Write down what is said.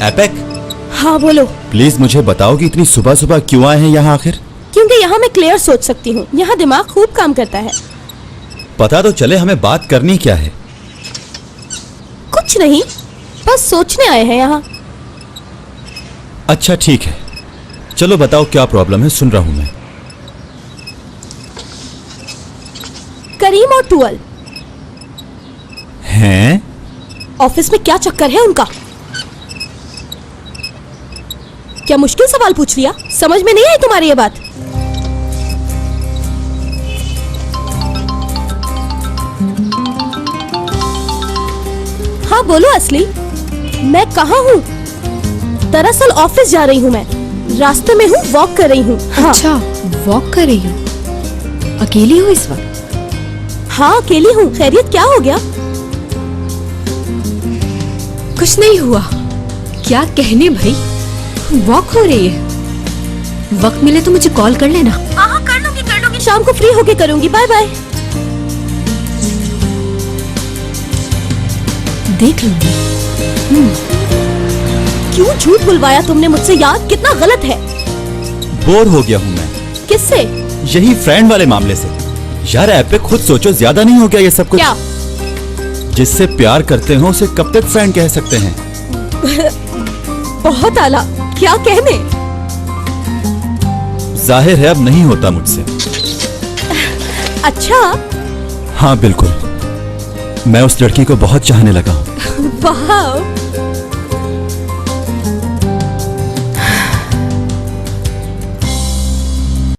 APEC. हाँ बोलो। Please मुझे बताओ कि इतनी सुबह सुबह क्यों आए हैं यहाँ आखिर? क्योंकि यहाँ मैं क्लियर सोच सकती हूँ, यहाँ दिमाग खूब काम करता है। पता तो चले हमें बात करनी क्या है। कुछ नहीं, बस सोचने आए हैं यहाँ। अच्छा ठीक है, चलो बताओ क्या प्रॉब्लम है, सुन रहा हूँ मैं। करीम और टुअल हैं? ऑफिस में क्या चक्कर है उनका? क्या मुश्किल सवाल पूछ लिया? समझ में नहीं आई तुम्हारी ये बात? हाँ बोलो असली, मैं कहाँ हूँ? दरअसल ऑफिस जा रही हूँ मैं, रास्ते में हूँ, वॉक कर रही हूँ। हाँ। अच्छा, वॉक कर रही हो? अकेली हो इस वक्त? हाँ अकेली हूँ। खैरियत, क्या हो गया? कुछ नहीं हुआ। क्या कहने भाई, वॉक हो रही है। वक्त मिले तो मुझे कॉल कर लेना। हाँ कर लूंगी, शाम को फ्री होके करूंगी। Bye bye. देख लूंगी। क्यों झूठ बुलवाया तुमने मुझसे यार? कितना गलत है। बोर हो गया हूँ मैं। किससे? यही फ्रेंड वाले मामले से। यार एपेक, खुद सोचो, ज्यादा नहीं हो गया ये सब कुछ? क्या? जिससे प्यार करते हो उसे कब तक फ्रेंड कह सकते हैं? बहुत आला, क्या कहने। जाहिर है अब नहीं होता मुझसे। अच्छा। हाँ बिल्कुल, मैं उस लड़की को बहुत चाहने लगा हूँ। वाह,